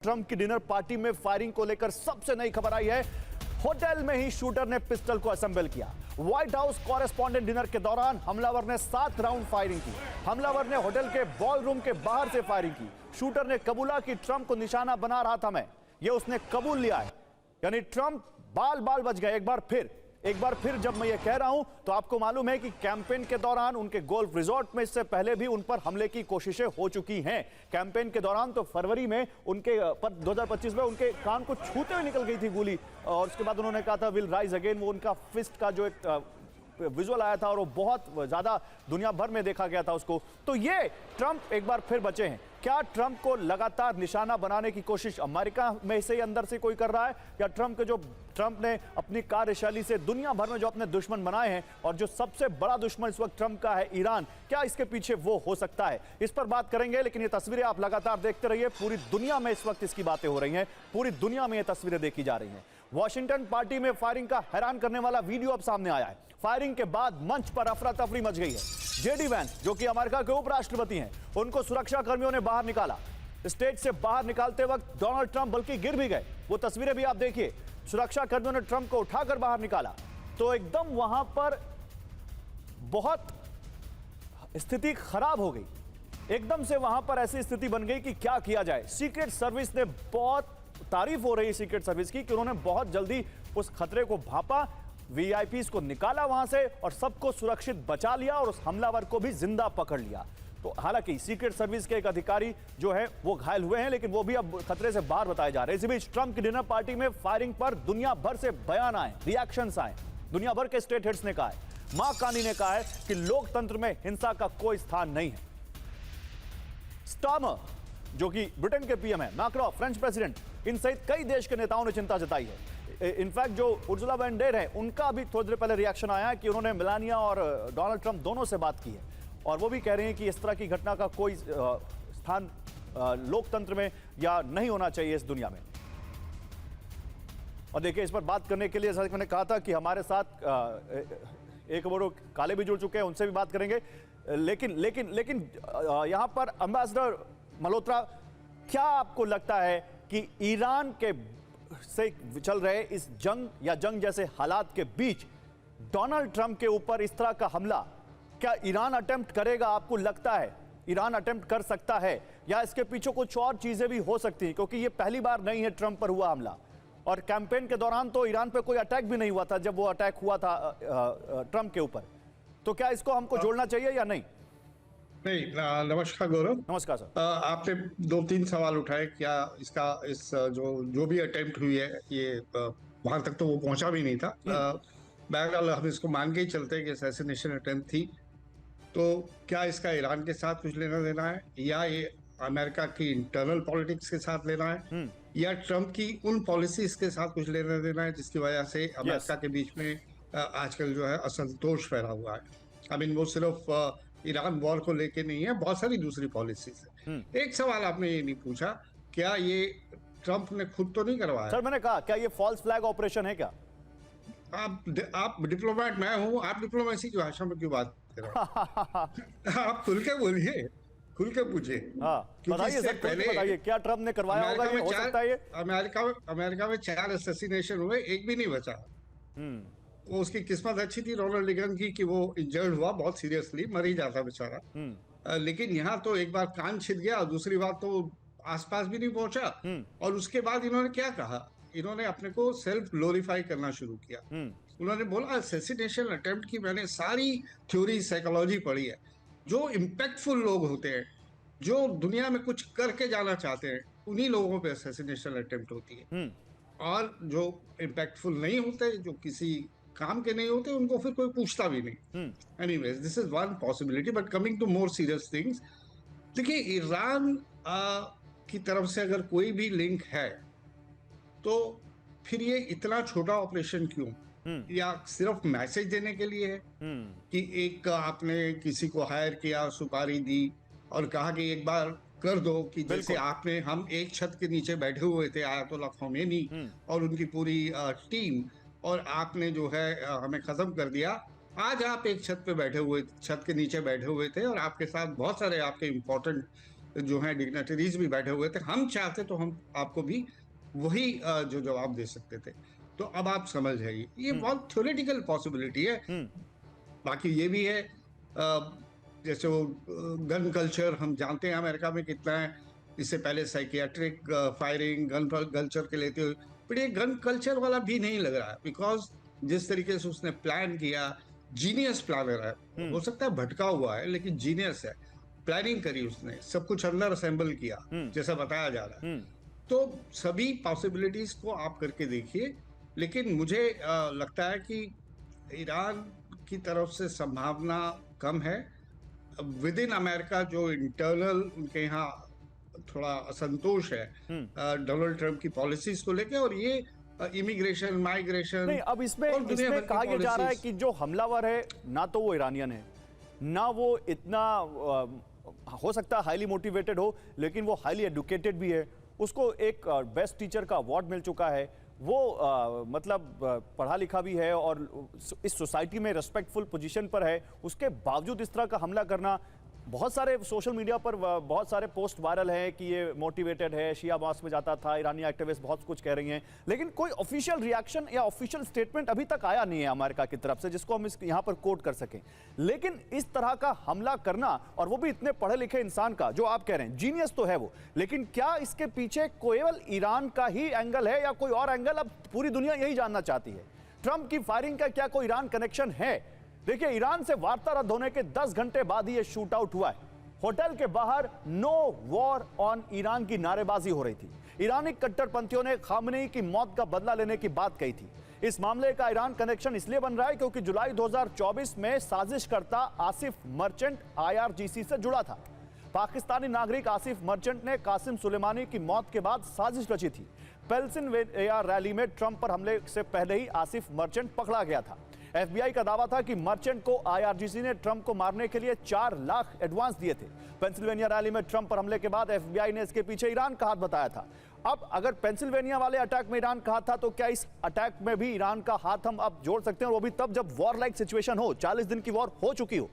Trump की dinner party में firing को लेकर सबसे नई खबर आई है। होटल में ही शूटर ने पिस्टल को असेंबल किया। व्हाइट हाउस कॉरेस्पॉन्डेंट डिनर के दौरान हमलावर ने 7 राउंड फायरिंग की। हमलावर ने होटल के बॉलरूम के बाहर से फायरिंग की। शूटर ने कबूला कि ट्रंप को निशाना बना रहा था मैं, ये उसने कबूल लिया है। यानी ट्रंप बाल बाल बच गए। एक बार फिर जब मैं ये कह रहा हूं तो आपको मालूम है कि कैंपेन के दौरान उनके गोल्फ रिजॉर्ट में इससे पहले भी उन पर हमले की कोशिशें हो चुकी हैं। कैंपेन के दौरान तो फरवरी में उनके पर 2025 में उनके कान को छूते हुए निकल गई थी गोली, और उसके बाद उन्होंने कहा था विल राइज अगेन। वो उनका फिस्ट का जो एक विजुअल आया था और वो बहुत ज्यादा दुनिया भर में देखा गया था उसको। तो ये ट्रंप एक बार फिर बचे हैं। क्या ट्रंप को लगातार निशाना बनाने की कोशिश अमेरिका में से ही अंदर से कोई कर रहा है, या ट्रंप ने अपनी कार्यशैली से दुनिया भर में जो अपने दुश्मन बनाए हैं, और जो सबसे बड़ा दुश्मन इस वक्त ट्रंप का है ईरान, क्या इसके पीछे वो हो सकता है? इस पर बात करेंगे। लेकिन ये तस्वीरें आप लगातार देखते रहिए। पूरी दुनिया में इस वक्त इसकी बातें हो रही हैं, पूरी दुनिया में ये तस्वीरें देखी जा रही हैं। वॉशिंगटन पार्टी में फायरिंग का हैरान करने वाला वीडियो अब सामने आया है। फायरिंग के बाद मंच पर अफरा तफरी मच गई है। जेडी वैंस, जो कि अमेरिका के उपराष्ट्रपति हैं, उनको सुरक्षा कर्मियों ने बाहर निकाला। स्टेज से बाहर निकालते वक्त डोनाल्ड ट्रंप बल्कि गिर भी गए। वो तस्वीरें भी आप देखिए। सुरक्षा कर्मियों ने ट्रंप को उठाकर बाहर निकाला तो एकदम वहां पर बहुत स्थिति खराब हो गई। एकदम से वहां पर ऐसी स्थिति बन गई कि क्या किया जाए। सीक्रेट सर्विस ने, बहुत तारीफ हो रही है सीक्रेट सर्विस की कि उन्होंने बहुत जल्दी उस खतरे को भांपा, वीआईपीज को निकाला वहां से और सबको सुरक्षित बचा लिया, और उस हमलावर को भी जिंदा पकड़ लिया। तो हालांकि सीक्रेट सर्विस के एक अधिकारी जो है वो घायल हुए हैं, लेकिन वो भी अब खतरे से बाहर बताए जा रहे हैं। इसी बीच ट्रंप की डिनर पार्टी में फायरिंग पर दुनिया भर से बयान आए, रिएक्शंस आए। दुनिया भर के स्टेट हेड्स ने कहा है, मार्क कार्नी ने कहा है कि लोकतंत्र में हिंसा का कोई स्थान नहीं है। स्टार्मर, जो कि ब्रिटेन के पीएम है, मैक्रो फ्रेंच प्रेसिडेंट, इन सहित कई देश के नेताओं ने चिंता जताई है। इनफैक्ट जो उर्सुला वॉन डेर है, उनका भी थोड़ी देर पहले रिएक्शन आया कि उन्होंने मेलानिया और डोनाल्ड ट्रंप दोनों से बात की है, और वो भी कह रहे हैं कि इस तरह की घटना का कोई स्थान लोकतंत्र में या नहीं होना चाहिए इस दुनिया में। और देखिए, इस पर बात करने के लिए जैसा मैंने कहा था कि हमारे साथ एक वो काले भी जुड़ चुके हैं, उनसे भी बात करेंगे। लेकिन यहां पर एम्बेसडर मल्होत्रा, क्या आपको लगता है कि ईरान के से चल रहे इस जंग या जंग जैसे हालात के बीच डोनाल्ड ट्रंप के ऊपर इस तरह का हमला, क्या ईरान अटेम्प्ट करेगा? आपको लगता है ईरान अटेम्प्ट कर सकता है, या इसके पीछे कुछ और चीजें भी हो सकती हैं? क्योंकि ये पहली बार नहीं है ट्रंप पर हुआ हमला, और कैंपेन के दौरान तो ईरान पे कोई अटैक भी नहीं हुआ था जब वो अटैक हुआ था ट्रंप के ऊपर। तो क्या इसको हमको जोड़ना चाहिए या नहीं? नहीं। नमस्कार गौरव। नमस्कार सर। आपने 2-3 सवाल उठाए। क्या इस जो भी अटेम्प्ट हुई है, ये वहां तक तो वो पहुंचा भी नहीं था। बहरहाल हम इसको मान के ही चलते हैं कि असैसिनेशन अटेम्प्ट थी। तो क्या इसका ईरान के साथ कुछ लेना देना है, या ये अमेरिका की इंटरनल पॉलिटिक्स के साथ लेना है, या ट्रंप की उन पॉलिसीज के साथ कुछ लेना देना है जिसकी वजह से अमेरिका के बीच में आजकल जो है असंतोष फैला हुआ है। आई मीन, वो सिर्फ ईरान वॉर को लेके नहीं है, बहुत सारी दूसरी पॉलिसीज है। एक सवाल आपने ये नहीं पूछा, क्या ये ट्रंप ने खुद तो नहीं करवाया? सर मैंने कहा, क्या ये फॉल्स फ्लैग ऑपरेशन है क्या? आप डिप्लोमेट, मैं हूं, आप डिप्लोमेसी की भाषा में क्यों बात कर रहे हैं? आप खुल के बोलिए, खुल के पूछिए। बताइए सर, बताइए क्या ट्रंप ने करवाया होगा? ये हो सकता है अमेरिका में 4 असैसिनेशन हुए, एक भी नहीं बचा। वो उसकी किस्मत अच्छी थी रोनाल्ड रीगन की कि वो इंजर्ड हुआ, बहुत सीरियसली मर ही जाता बेचारा। लेकिन यहाँ तो एक बार कान छिद गया और दूसरी बार तो आसपास भी नहीं पहुंचा। और उसके बाद इन्होंने क्या कहा, इन्होंने अपने को सेल्फ ग्लोरीफाई करना शुरू किया। उन्होंने बोला असैसिनेशन अटेम्प्ट की मैंने सारी थ्योरी, साइकोलॉजी पढ़ी है। जो इम्पैक्टफुल लोग होते हैं, जो दुनिया में कुछ करके जाना चाहते हैं, उन्हीं लोगों पे असैसिनेशन अटेम्प्ट होती है। और जो इम्पैक्टफुल नहीं होते, जो किसी काम के नहीं होते, उनको फिर कोई पूछता भी नहीं। Anyways, this is one possibility. But coming to more serious things, देखिए, ईरान की तरफ से अगर कोई भी लिंक है तो फिर ये इतना छोटा ऑपरेशन क्यों? या सिर्फ मैसेज देने के लिए है कि एक आपने किसी को हायर किया, सुपारी दी और कहा कि एक बार कर दो, कि जैसे हम एक छत के नीचे बैठे हुए थे, आयतुल्लाह ख़ोमेनी और उनकी पूरी टीम, और आपने जो है हमें खत्म कर दिया। आज आप एक छत के नीचे बैठे हुए थे, और आपके साथ बहुत सारे आपके इम्पोर्टेंट जो हैं डिग्नेटरीज भी बैठे हुए थे, हम चाहते तो हम आपको भी वही जो जवाब दे सकते थे। तो अब आप समझ जाइए, ये बहुत थ्योरेटिकल पॉसिबिलिटी है। बाकी ये भी है जैसे वो गन कल्चर हम जानते हैं अमेरिका में कितना है, इससे पहले साइकियाट्रिक फायरिंग गन कल्चर के लेते हुए, बट ये गन कल्चर वाला भी नहीं लग रहा है, बिकॉज जिस तरीके से उसने प्लान किया, जीनियस प्लानर है, हो सकता है भटका हुआ है लेकिन जीनियस है, प्लानिंग करी उसने, सब कुछ अंदर असेंबल किया जैसा बताया जा रहा है। तो सभी पॉसिबिलिटीज को आप करके देखिए, लेकिन मुझे लगता है कि ईरान की तरफ से संभावना कम है। विद इन अमेरिका जो इंटरनल उनके यहाँ थोड़ा असंतोष है डोनाल्ड ट्रंप की पॉलिसीज को लेके, और ये इमिग्रेशन, माइग्रेशन, नहीं, अब इसमें कहा यह जा रहा है कि जो हमलावर है ना तो वो ईरानियन है, ना वो इतना हो सकता है हाईली मोटिवेटेड हो, लेकिन वो हाईली एडुकेटेड भी है, उसको एक बेस्ट टीचर का अवार्ड मिल चुका है, वो मतलब पढ़ा लिखा भी है और इस सोसाइटी में रेस्पेक्टफुल पोजीशन पर है। उसके बावजूद इस तरह का हमला करना, बहुत सारे सोशल मीडिया पर बहुत सारे पोस्ट वायरल हैं कि ये मोटिवेटेड है, शिया मॉस्क में जाता था, ईरानी एक्टिविस्ट बहुत कुछ कह रही हैं, लेकिन कोई ऑफिशियल रिएक्शन या ऑफिशियल स्टेटमेंट अभी तक आया नहीं है अमेरिका की तरफ से जिसको हम यहाँ पर कोट कर सकें। लेकिन इस तरह का हमला करना, और वो भी इतने पढ़े लिखे इंसान का, जो आप कह रहे हैं जीनियस तो है वो, लेकिन क्या इसके पीछे केवल ईरान का ही एंगल है या कोई और एंगल? अब पूरी दुनिया यही जानना चाहती है, ट्रंप की फायरिंग का क्या कोई ईरान कनेक्शन है? देखिए, ईरान से वार्ता रद्द होने के 10 घंटे बाद ही यह शूट आउट हुआ है। होटल के बाहर नो वॉर ऑन ईरान की नारेबाजी हो रही थी। ईरानी कट्टरपंथियों ने खामनेई की मौत का बदला लेने की बात कही थी। इस मामले का ईरान कनेक्शन इसलिए बन रहा है क्योंकि जुलाई 2024 में साजिशकर्ता आसिफ मर्चेंट IRGC से जुड़ा था। पाकिस्तानी नागरिक आसिफ मर्चेंट ने कासिम सुलेमानी की मौत के बाद साजिश रची थी। पेंसिल्वेनिया रैली में ट्रंप पर हमले से पहले ही आसिफ मर्चेंट पकड़ा गया था। FBI का दावा था कि मर्चेंट को IRGC ने ट्रंप को मारने के लिए 4 लाख एडवांस दिए थे। पेंसिल्वेनिया रैली में ट्रंप पर हमले के बाद FBI ने इसके पीछे ईरान का हाथ बताया था। अब अगर पेंसिल्वेनिया वाले अटैक में ईरान का हाथ था, तो क्या इस अटैक में भी ईरान का हाथ हम अब जोड़ सकते हैं, और वो भी तब जब वॉर लाइक सिचुएशन हो, 40 दिन की वॉर हो चुकी हो?